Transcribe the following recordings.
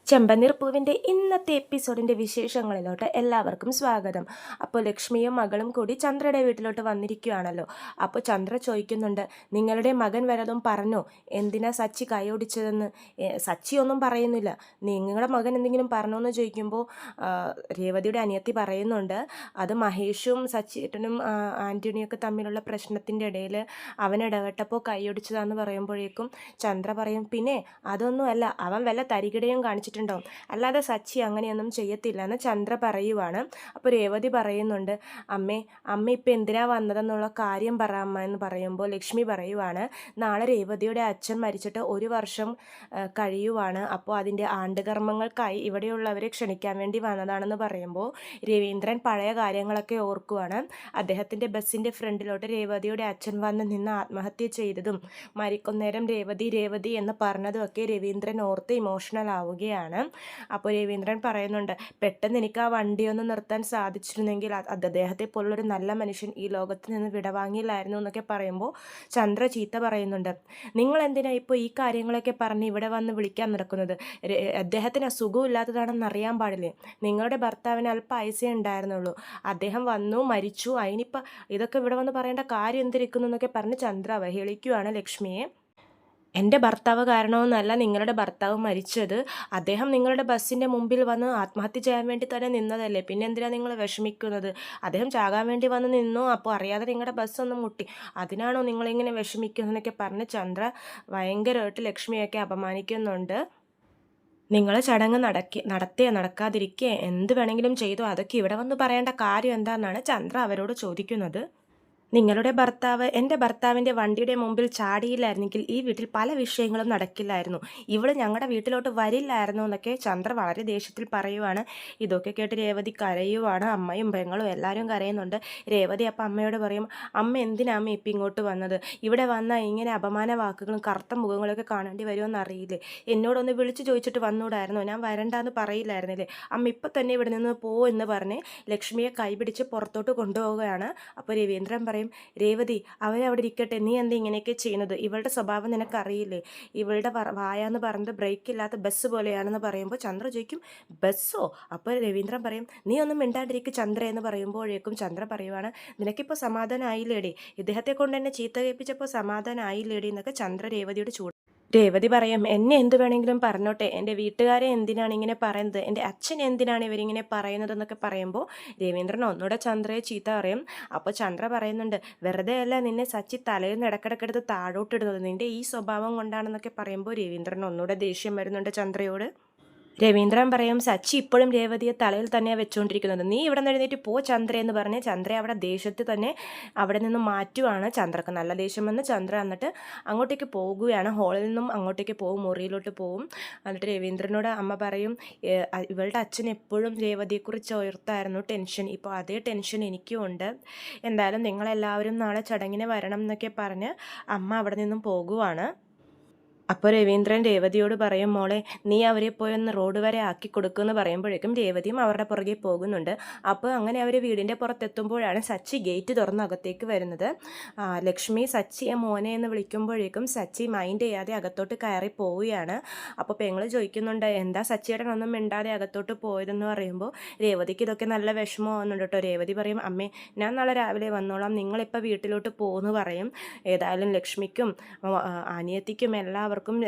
ചെമ്പനീർ പൂവിൻ്റെ ഇന്നത്തെ എപ്പിസോഡിൻ്റെ വിശേഷങ്ങളിലോട്ട് എല്ലാവർക്കും സ്വാഗതം. അപ്പോൾ ലക്ഷ്മിയും മകളും കൂടി ചന്ദ്രയുടെ വീട്ടിലോട്ട് വന്നിരിക്കുകയാണല്ലോ. അപ്പോൾ ചന്ദ്ര ചോദിക്കുന്നുണ്ട്, നിങ്ങളുടെ മകൻ വല്ലതും പറഞ്ഞോ, എന്തിനാ സച്ചി കൈയൊടിച്ചതെന്ന്? സച്ചി ഒന്നും പറയുന്നില്ല. നിങ്ങളുടെ മകൻ എന്തെങ്കിലും പറഞ്ഞോന്ന് ചോദിക്കുമ്പോൾ രേവതിയുടെ അനിയത്തി പറയുന്നുണ്ട്, അത് മഹേഷും സച്ചിയേട്ടനും ആൻ്റണിയൊക്കെ തമ്മിലുള്ള പ്രശ്നത്തിൻ്റെ ഇടയിൽ അവൻ ഇടപെട്ടപ്പോൾ കൈയൊടിച്ചതാന്ന് പറയുമ്പോഴേക്കും ചന്ദ്ര പറയും, പിന്നെ അതൊന്നുമല്ല, അവൻ വല്ല തരികിടയും കാണിച്ചിട്ടുണ്ടാവും, അല്ലാതെ സച്ചി അങ്ങനെയൊന്നും ചെയ്യത്തില്ല എന്ന് ചന്ദ്ര പറയുവാണ്. അപ്പോൾ രേവതി പറയുന്നുണ്ട്, അമ്മ ഇപ്പം എന്തിനാ വന്നതെന്നുള്ള കാര്യം പറ അമ്മ എന്ന് പറയുമ്പോൾ ലക്ഷ്മി പറയുവാണ്, നാളെ രേവതിയുടെ അച്ഛൻ മരിച്ചിട്ട് 1 വർഷം കഴിയുവാണ്. അപ്പോൾ അതിൻ്റെ ആണ്ടുകർമ്മങ്ങൾക്കായി ഇവിടെയുള്ളവരെ ക്ഷണിക്കാൻ വേണ്ടി വന്നതാണെന്ന് പറയുമ്പോൾ രവീന്ദ്രൻ പഴയ കാര്യങ്ങളൊക്കെ ഓർക്കുവാണ്. അദ്ദേഹത്തിൻ്റെ ബസ്സിൻ്റെ ഫ്രണ്ടിലോട്ട് രേവതിയുടെ അച്ഛൻ വന്ന് നിന്ന് ആത്മഹത്യ ചെയ്തതും മരിക്കുന്നേരം രേവതി എന്ന് പറഞ്ഞതുമൊക്കെ രവീന്ദ്രൻ ഓർത്ത് ഇമോഷണൽ ആവുകയാണ്. അപ്പോൾ രവീന്ദ്രൻ പറയുന്നുണ്ട്, പെട്ടെന്ന് എനിക്ക് ആ വണ്ടിയൊന്ന് നിർത്താൻ സാധിച്ചിരുന്നെങ്കിൽ അദ്ദേഹത്തെ പോലുള്ളൊരു നല്ല മനുഷ്യൻ ഈ ലോകത്ത് നിന്ന് വിടവാങ്ങിയില്ലായിരുന്നു എന്നൊക്കെ പറയുമ്പോൾ ചന്ദ്ര ചീത്ത പറയുന്നുണ്ട്, നിങ്ങൾ എന്തിനാ ഇപ്പോൾ ഈ കാര്യങ്ങളൊക്കെ പറഞ്ഞ് ഇവിടെ വന്ന് വിളിക്കാൻ നടക്കുന്നത്? അദ്ദേഹത്തിന് അസുഖമില്ലാത്തതാണെന്ന് അറിയാൻ പാടില്ലേ? നിങ്ങളുടെ ഭർത്താവിന് അല്പം പൈസ ഉണ്ടായിരുന്നുള്ളൂ, അദ്ദേഹം വന്നു മരിച്ചു, അതിനിപ്പോൾ ഇതൊക്കെ ഇവിടെ വന്ന് പറയേണ്ട കാര്യം എന്തിരിക്കുന്നു എന്നൊക്കെ പറഞ്ഞ് ചന്ദ്ര അവഹേളിക്കുകയാണ് ലക്ഷ്മിയെ. എൻ്റെ ഭർത്താവ് കാരണമെന്നല്ല നിങ്ങളുടെ ഭർത്താവ് മരിച്ചത്, അദ്ദേഹം നിങ്ങളുടെ ബസ്സിൻ്റെ മുമ്പിൽ വന്ന് ആത്മഹത്യ ചെയ്യാൻ വേണ്ടി തന്നെ നിന്നതല്ലേ, പിന്നെ എന്തിനാണ് നിങ്ങൾ വിഷമിക്കുന്നത്? അദ്ദേഹം ചാകാൻ വേണ്ടി വന്ന് നിന്നു, അപ്പോൾ അറിയാതെ നിങ്ങളുടെ ബസ്സൊന്ന് മുട്ടി, അതിനാണോ നിങ്ങളിങ്ങനെ വിഷമിക്കുന്നതെന്നൊക്കെ പറഞ്ഞ് ചന്ദ്ര ഭയങ്കരമായിട്ട് ലക്ഷ്മിയൊക്കെ അപമാനിക്കുന്നുണ്ട്. നിങ്ങൾ ചടങ്ങ് നടക്കാതിരിക്കുക എന്ത് വേണമെങ്കിലും ചെയ്തോ, അതൊക്കെ ഇവിടെ വന്ന് പറയേണ്ട കാര്യം എന്താണെന്നാണ് ചന്ദ്ര അവരോട് ചോദിക്കുന്നത്. നിങ്ങളുടെ ഭർത്താവ് എൻ്റെ ഭർത്താവിൻ്റെ വണ്ടിയുടെ മുമ്പിൽ ചാടിയില്ലായിരുന്നെങ്കിൽ ഈ വീട്ടിൽ പല വിഷയങ്ങളും നടക്കില്ലായിരുന്നു, ഇവൾ ഞങ്ങളുടെ വീട്ടിലോട്ട് വരില്ലായിരുന്നു എന്നൊക്കെ ചന്ദ്ര വളരെ ദേഷ്യത്തിൽ പറയുവാണ്. ഇതൊക്കെ കേട്ട് രേവതി കരയുവാണ്. അമ്മയും പെങ്ങളും എല്ലാവരും കരയുന്നുണ്ട്. രേവതി അപ്പം അമ്മയോട് പറയും, അമ്മ എന്തിനാ അമ്മ ഇപ്പം ഇങ്ങോട്ട് വന്നത്? ഇവിടെ വന്നാൽ ഇങ്ങനെ അപമാന വാക്കുകളും കറുത്ത മുഖങ്ങളൊക്കെ കാണേണ്ടി വരുമെന്ന് അറിയില്ലേ? എന്നോടൊന്ന് വിളിച്ച് ചോദിച്ചിട്ട് വന്നൂടായിരുന്നോ? ഞാൻ വരണ്ടാന്ന് പറയില്ലായിരുന്നില്ലേ? അമ്മ ഇപ്പം തന്നെ ഇവിടെ നിന്ന് എന്ന് പറഞ്ഞ് ലക്ഷ്മിയെ കൈപിടിച്ച് പുറത്തോട്ട് കൊണ്ടുപോവുകയാണ്. അപ്പോൾ രവീന്ദ്രൻ പറയും, രേവതി അവരവിടെ ഇരിക്കട്ടെ, നീ എന്താ ഇങ്ങനെയൊക്കെ ചെയ്യുന്നത്? ഇവളുടെ സ്വഭാവം നിനക്കറിയില്ലേ? ഇവളുടെ വായാന്ന് പറഞ്ഞത് ബ്രേക്ക് ഇല്ലാത്ത ബസ് പോലെയാണെന്ന് പറയുമ്പോൾ ചന്ദ്ര ചോദിക്കും, ബസ്സോ? അപ്പോൾ രവീന്ദ്രൻ പറയും, നീ ഒന്നും മിണ്ടാണ്ടിരിക്കും ചന്ദ്ര എന്ന് പറയുമ്പോഴേക്കും ചന്ദ്ര പറയുവാണ്, നിനക്കിപ്പോൾ സമാധാനം ആയില്ലേടി? ഇദ്ദേഹത്തെ കൊണ്ട് എന്നെ ചീത്ത കേൾപ്പിച്ചപ്പോൾ സമാധാനം ആയില്ലേടി എന്നൊക്കെ ചന്ദ്ര രേവതിയോട് രേവതി പറയും, എന്നെ എന്ത് വേണമെങ്കിലും പറഞ്ഞോട്ടെ, എൻ്റെ വീട്ടുകാരെ എന്തിനാണ് ഇങ്ങനെ പറയുന്നത്, എൻ്റെ അച്ഛൻ എന്തിനാണ് ഇവരിങ്ങനെ പറയുന്നതെന്നൊക്കെ പറയുമ്പോൾ രവീന്ദ്രൻ ഒന്നുകൂടെ ചന്ദ്രയെ ചീത്ത പറയും. അപ്പോൾ ചന്ദ്ര പറയുന്നുണ്ട്, വെറുതെ അല്ല നിന്നെ സച്ചി തലയിൽ നിന്ന് ഇടക്കിടക്കെടുത്ത് താഴോട്ടിടുന്നത്, നിൻ്റെ ഈ സ്വഭാവം കൊണ്ടാണെന്നൊക്കെ പറയുമ്പോൾ രവീന്ദ്രൻ ഒന്നുകൂടെ ദേഷ്യം വരുന്നുണ്ട് ചന്ദ്രയോട്. രവീന്ദ്രൻ പറയും, സച്ചി ഇപ്പോഴും രേവതിയെ തലയിൽ തന്നെയാണ് വെച്ചുകൊണ്ടിരിക്കുന്നത്, നീ ഇവിടെ നിന്ന് എഴുന്നേറ്റ് പോ ചന്ദ്ര എന്ന് പറഞ്ഞ് ചന്ദ്ര അവിടെ ദേഷ്യത്തിൽ തന്നെ അവിടെ നിന്ന് മാറ്റുവാണ്. ചന്ദ്രക്ക് നല്ല ദേഷ്യം വന്ന് ചന്ദ്ര എന്നിട്ട് അങ്ങോട്ടേക്ക് പോകുകയാണ്. ഹാളിൽ നിന്നും അങ്ങോട്ടേക്ക് പോകും, മുറിയിലോട്ട് പോകും. എന്നിട്ട് രവീന്ദ്രനോട് അമ്മ പറയും, ഇവളുടെ അച്ഛൻ എപ്പോഴും രേവതിയെക്കുറിച്ച് ഉയർത്തായിരുന്നു ടെൻഷൻ, ഇപ്പോൾ അതേ ടെൻഷൻ എനിക്കും ഉണ്ട്, എന്തായാലും നിങ്ങളെല്ലാവരും നാളെ ചടങ്ങിന് വരണം എന്നൊക്കെ പറഞ്ഞ് അമ്മ അവിടെ നിന്നും പോകുവാണ്. അപ്പോൾ രവീന്ദ്രൻ രേവതിയോട് പറയും, മോളെ നീ അവരെ പോയി ഒന്ന് റോഡ് വരെ ആക്കി കൊടുക്കുമെന്ന് പറയുമ്പോഴേക്കും രേവതിയും അവരുടെ പുറകെ പോകുന്നുണ്ട്. അപ്പോൾ അങ്ങനെ അവർ വീടിൻ്റെ പുറത്തെത്തുമ്പോഴാണ് സച്ചി ഗേറ്റ് തുറന്ന് അകത്തേക്ക് വരുന്നത്. ലക്ഷ്മി സച്ചിയെ മോനെ എന്ന് വിളിക്കുമ്പോഴേക്കും സച്ചി മൈൻഡ് ചെയ്യാതെ അകത്തോട്ട് കയറി പോവുകയാണ്. അപ്പോൾ പെങ്ങൾ ചോദിക്കുന്നുണ്ട്, എന്താ സച്ചിയേട്ടൻ ഒന്നും മിണ്ടാതെ അകത്തോട്ട് പോയതെന്ന് പറയുമ്പോൾ രേവതിക്ക് ഇതൊക്കെ നല്ല വിഷമമാകുന്നുണ്ട് കേട്ടോ. രേവതി പറയും, അമ്മേ ഞാൻ നാളെ രാവിലെ വന്നോളാം, നിങ്ങളിപ്പോൾ വീട്ടിലോട്ട് പോകുമെന്ന് പറയും. ഏതായാലും ലക്ഷ്മിക്കും അനിയത്തിക്കും എല്ലാവർക്കും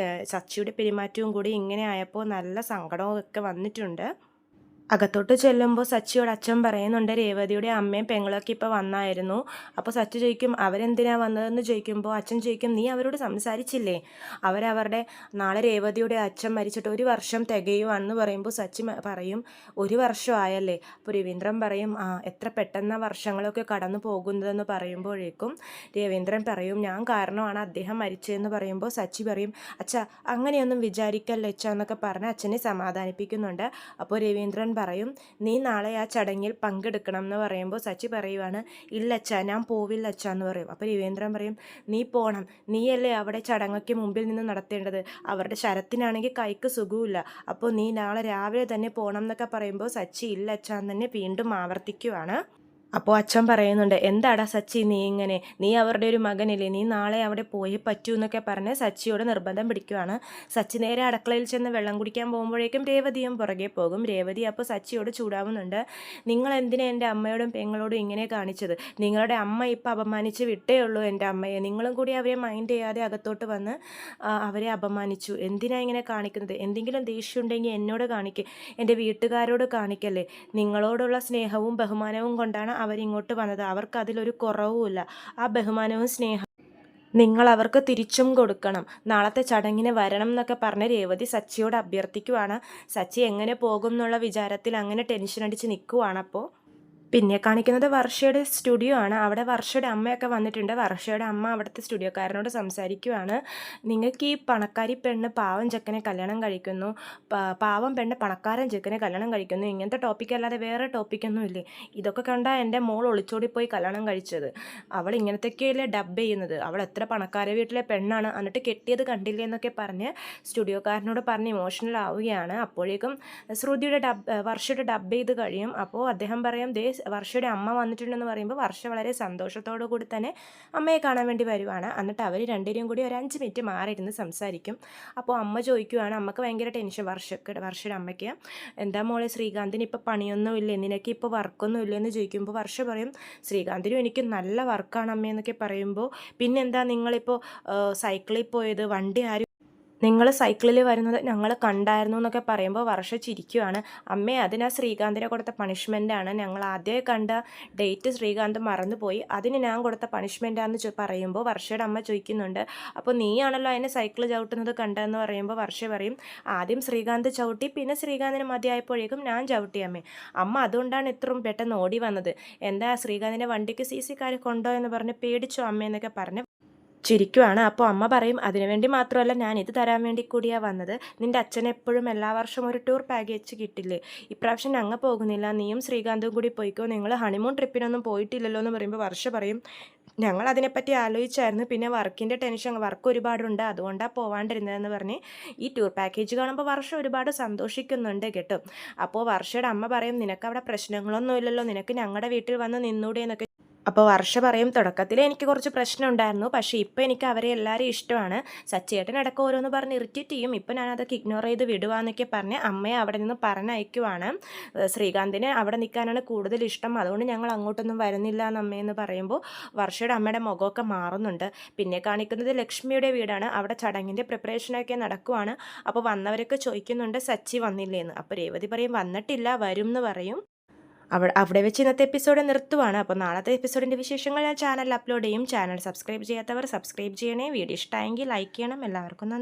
സച്ചിയുടെ പെരുമാറ്റവും കൂടി ഇങ്ങനെ ആയപ്പോൾ നല്ല സങ്കടമൊക്കെ വന്നിട്ടുണ്ട്. അകത്തോട്ട് ചെല്ലുമ്പോൾ സച്ചിയോട് അച്ഛൻ പറയുന്നുണ്ട്, രേവതിയുടെ അമ്മയും പെങ്ങളൊക്കെ ഇപ്പോൾ വന്നായിരുന്നു. അപ്പോൾ സച്ചി ചോദിക്കും, അവരെന്തിനാ വന്നതെന്ന് ചോദിക്കുമ്പോൾ അച്ഛൻ ചോദിക്കും, നീ അവരോട് സംസാരിച്ചില്ലേ? അവരവരുടെ നാളെ രേവതിയുടെ അച്ഛൻ മരിച്ചിട്ട് 1 വർഷം തികയുവാണെന്ന് പറയുമ്പോൾ സച്ചി പറയും, 1 വർഷം ആയല്ലേ? അപ്പോൾ രവീന്ദ്രൻ പറയും, എത്ര പെട്ടെന്ന് വർഷങ്ങളൊക്കെ കടന്നു പോകുന്നതെന്ന് പറയുമ്പോഴേക്കും രവീന്ദ്രൻ പറയും, ഞാൻ കാരണമാണ് അദ്ദേഹം മരിച്ചതെന്ന് പറയുമ്പോൾ സച്ചി പറയും, അച്ഛാ അങ്ങനെയൊന്നും വിചാരിക്കല്ലേ അച്ഛ എന്നൊക്കെ പറഞ്ഞ് അച്ഛനെ സമാധാനിപ്പിക്കുന്നുണ്ട്. അപ്പോൾ രവീന്ദ്രൻ പറയും, നീ നാളെ ആ ചടങ്ങിൽ പങ്കെടുക്കണം എന്ന് പറയുമ്പോൾ സച്ചി പറയുവാണ്, ഇല്ല അച്ഛാ ഞാൻ പോവില്ല അച്ഛാ എന്ന് പറയും. അപ്പോൾ രവീന്ദ്രൻ പറയും, നീ പോകണം, നീയല്ലേ അവിടെ ചടങ്ങൊക്കെ മുമ്പിൽ നിന്ന് നടത്തേണ്ടത്, അവരുടെ ശരത്തിനാണെങ്കിൽ കൈക്ക് സുഖമില്ല, അപ്പോൾ നീ നാളെ രാവിലെ തന്നെ പോകണം എന്നൊക്കെ പറയുമ്പോൾ സച്ചി ഇല്ല അച്ഛാ എന്ന് തന്നെ വീണ്ടും ആവർത്തിക്കുവാണ്. അപ്പോൾ അച്ഛൻ പറയുന്നുണ്ട്, എന്താടാ സച്ചി നീ ഇങ്ങനെ, നീ അവരുടെ ഒരു മകനില്ലേ, നീ നാളെ അവിടെ പോയി പറ്റൂ എന്നൊക്കെ പറഞ്ഞ് സച്ചിയോട് നിർബന്ധം പിടിക്കുവാണ്. സച്ചി നേരെ അടുക്കളയിൽ ചെന്ന് വെള്ളം കുടിക്കാൻ പോകുമ്പോഴേക്കും രേവതിയും പുറകെ പോകും. രേവതി അപ്പോൾ സച്ചിയോട് ചൂടാവുന്നുണ്ട്, നിങ്ങൾ എന്തിനാ എൻ്റെ അമ്മയോടും പെങ്ങളോടും ഇങ്ങനെ കാണിച്ചത്? നിങ്ങളുടെ അമ്മ ഇപ്പം അപമാനിച്ച് വിട്ടേ ഉള്ളൂ എൻ്റെ അമ്മയെ, നിങ്ങളും കൂടി അവരെ മൈൻഡ് ചെയ്യാതെ അകത്തോട്ട് വന്ന് അവരെ അപമാനിച്ചു. എന്തിനാ ഇങ്ങനെ കാണിക്കുന്നത്? എന്തെങ്കിലും ദേഷ്യം ഉണ്ടെങ്കിൽ എന്നോട് കാണിക്കുക, എൻ്റെ വീട്ടുകാരോട് കാണിക്കല്ലേ. നിങ്ങളോടുള്ള സ്നേഹവും ബഹുമാനവും കൊണ്ടാണ് അവരിങ്ങോട്ട് വന്നത്, അവർക്ക് അതിലൊരു കുറവുമില്ല. ആ ബഹുമാനവും സ്നേഹം നിങ്ങൾ അവർക്ക് തിരിച്ചും കൊടുക്കണം. നാളത്തെ ചടങ്ങിന് വരണം എന്നൊക്കെ പറഞ്ഞ് രേവതി സച്ചിയോട് അഭ്യർത്ഥിക്കുവാണ്. സച്ചി എങ്ങനെ പോകും എന്നുള്ള വിചാരത്തിൽ അങ്ങനെ ടെൻഷൻ അടിച്ച് നിൽക്കുവാണപ്പോൾ. പിന്നെ കാണിക്കുന്നത് വർഷയുടെ സ്റ്റുഡിയോ ആണ്. അവിടെ വർഷയുടെ അമ്മയൊക്കെ വന്നിട്ടുണ്ട്. വർഷയുടെ അമ്മ അവിടുത്തെ സ്റ്റുഡിയോക്കാരനോട് സംസാരിക്കുവാണ്. നിങ്ങൾക്ക് ഈ പണക്കാരി പെണ്ണ് പാവം ചെക്കനെ കല്യാണം കഴിക്കുന്നു, പാവം പെണ്ണ് പണക്കാരൻ ചെക്കനെ കല്യാണം കഴിക്കുന്നു, ഇങ്ങനത്തെ ടോപ്പിക് അല്ലാതെ വേറെ ടോപ്പിക്കൊന്നും ഇല്ലേ? ഇതൊക്കെ കണ്ടാൽ എൻ്റെ മോൾ ഒളിച്ചോടിപ്പോയി കല്യാണം കഴിച്ചത്. അവൾ ഇങ്ങനത്തെയൊക്കെയല്ലേ ഡബ് ചെയ്യുന്നത്? അവൾ എത്ര പണക്കാര വീട്ടിലെ പെണ്ണാണ്, എന്നിട്ട് കെട്ടിയത് കണ്ടില്ലേ എന്നൊക്കെ പറഞ്ഞ് സ്റ്റുഡിയോക്കാരനോട് പറഞ്ഞ് ഇമോഷണൽ ആവുകയാണ്. അപ്പോഴേക്കും വർഷയുടെ ഡബ് ചെയ്ത് കഴിയും. അപ്പോൾ അദ്ദേഹം പറയും, ദേ വർഷയുടെ അമ്മ വന്നിട്ടുണ്ടെന്ന് പറയുമ്പോൾ വർഷ വളരെ സന്തോഷത്തോടു കൂടി തന്നെ അമ്മയെ കാണാൻ വേണ്ടി വരുവാണ്. എന്നിട്ട് അവർ രണ്ടുപേരും കൂടി ഒരു 5 മിനിറ്റ് മാറിയിരുന്ന് സംസാരിക്കും. അപ്പോൾ അമ്മ ചോദിക്കുവാണ്, അമ്മക്ക് ഭയങ്കര ടെൻഷൻ, വർഷയുടെ അമ്മയ്ക്ക്, എന്താ മോളെ ശ്രീകാന്തിന് ഇപ്പോൾ പണിയൊന്നും ഇല്ലേ, നിനക്ക് ഇപ്പോൾ വർക്കൊന്നും ഇല്ലെന്ന് ചോദിക്കുമ്പോൾ വർഷ പറയും, ശ്രീകാന്തിനും എനിക്ക് നല്ല വർക്കാണ് അമ്മയെന്നൊക്കെ പറയുമ്പോൾ, പിന്നെന്താ നിങ്ങളിപ്പോൾ സൈക്കിളിൽ പോയത്, വണ്ടി ആരും, നിങ്ങൾ സൈക്കിളിൽ വരുന്നത് ഞങ്ങൾ കണ്ടായിരുന്നു എന്നൊക്കെ പറയുമ്പോൾ വർഷ ചിരിക്കുവാണ്. അമ്മേ, അതിനാ ശ്രീകാന്തിനെ കൊടുത്ത പണിഷ്മെൻറ്റാണ്, ഞങ്ങൾ ആദ്യമേ കണ്ട ഡേറ്റ് ശ്രീകാന്ത് മറന്നുപോയി, അതിന് ഞാൻ കൊടുത്ത പണിഷ്മെൻറ്റാന്ന് പറയുമ്പോൾ വർഷയുടെ അമ്മ ചോദിക്കുന്നുണ്ട്, അപ്പോൾ നീയാണല്ലോ അതിനെ സൈക്കിൾ ചവിട്ടുന്നത് കണ്ടതെന്ന് പറയുമ്പോൾ വർഷ പറയും, ആദ്യം ശ്രീകാന്ത് ചവിട്ടി, പിന്നെ ശ്രീകാന്തിന് മതിയായപ്പോഴേക്കും ഞാൻ ചവിട്ടി അമ്മേ. അമ്മ അതുകൊണ്ടാണ് ഇത്രയും പെട്ടെന്ന് ഓടി വന്നത്. എന്താ ശ്രീകാന്തിൻ്റെ വണ്ടിക്ക് CC കാർ കൊണ്ടോ എന്ന് പറഞ്ഞ് പേടിച്ചോ അമ്മയെന്നൊക്കെ പറഞ്ഞ് ചിരിക്കുവാണ്. അപ്പോൾ അമ്മ പറയും, അതിനുവേണ്ടി മാത്രമല്ല ഞാൻ ഇത് തരാൻ വേണ്ടി കൂടിയാണ് വന്നത്. നിൻ്റെ അച്ഛൻ എപ്പോഴും എല്ലാ വർഷവും ഒരു ടൂർ പാക്കേജ് കിട്ടില്ലേ, ഇപ്രാവശ്യം ഞങ്ങൾ പോകുന്നില്ല, നീയും ശ്രീകാന്തും കൂടി പോയിക്കോ, നിങ്ങൾ ഹണിമൂൺ ട്രിപ്പിനൊന്നും പോയിട്ടില്ലല്ലോ എന്ന് പറയുമ്പോൾ വർഷ പറയും, ഞങ്ങൾ അതിനെപ്പറ്റി ആലോചിച്ചായിരുന്നു, പിന്നെ വർക്കിൻ്റെ ടെൻഷൻ, വർക്ക് ഒരുപാടുണ്ട്, അതുകൊണ്ടാണ് പോവാണ്ടിരുന്നതെന്ന് പറഞ്ഞ് ഈ ടൂർ പാക്കേജ് കാണുമ്പോൾ വർഷം ഒരുപാട് സന്തോഷിക്കുന്നുണ്ട് കേട്ടോ. അപ്പോൾ വർഷയുടെ അമ്മ പറയും, നിനക്ക് അവിടെ പ്രശ്നങ്ങളൊന്നും ഇല്ലല്ലോ, നിനക്ക് ഞങ്ങളുടെ വീട്ടിൽ വന്ന് നിന്നൂടെ എന്നൊക്കെ. അപ്പോൾ വർഷ പറയും, തുടക്കത്തിൽ എനിക്ക് കുറച്ച് പ്രശ്നം ഉണ്ടായിരുന്നു, പക്ഷേ ഇപ്പോൾ എനിക്ക് അവരെ എല്ലാവരും ഇഷ്ടമാണ്. സച്ചേട്ടൻ ഇടയ്ക്ക് ഓരോന്ന് പറഞ്ഞ് ഇറിറ്റേറ്റ് ചെയ്യും, ഇപ്പോൾ ഞാനതൊക്കെ ഇഗ്നോർ ചെയ്ത് വിടുവാന്നൊക്കെ പറഞ്ഞ് അമ്മയെ അവിടെ നിന്ന് പറഞ്ഞയക്കുവാണ്. ശ്രീകാന്തിന് അവിടെ നിൽക്കാനാണ് കൂടുതൽ ഇഷ്ടം, അതുകൊണ്ട് ഞങ്ങൾ അങ്ങോട്ടൊന്നും വരുന്നില്ല എന്ന് അമ്മയെന്ന് പറയുമ്പോൾ വർഷയുടെ അമ്മയുടെ മുഖമൊക്കെ മാറുന്നുണ്ട്. പിന്നെ കാണിക്കുന്നത് ലക്ഷ്മിയുടെ വീടാണ്. അവിടെ ചടങ്ങിൻ്റെ പ്രിപ്പറേഷനൊക്കെ നടക്കുവാണ്. അപ്പോൾ വന്നവരൊക്കെ ചോദിക്കുന്നുണ്ട്, സച്ചി വന്നില്ലേന്ന്. അപ്പോൾ രേവതി പറയും, വന്നിട്ടില്ല, വരും എന്ന് പറയും. അവിടെ വെച്ച് ഇന്നത്തെ എപ്പിസോഡ് നിർത്തുവാണ്. അപ്പോൾ നാളത്തെ എപ്പിസോഡിൻ്റെ വിശേഷങ്ങൾ ഞാൻ ചാനലിൽ അപ്ലോഡ് ചെയ്യും. ചാനൽ സബ്സ്ക്രൈബ് ചെയ്യാത്തവർ സബ്സ്ക്രൈബ് ചെയ്യണേ. വീഡിയോ ഇഷ്ടമായെങ്കിൽ ലൈക്ക് ചെയ്യണം. എല്ലാവർക്കും നന്ദി.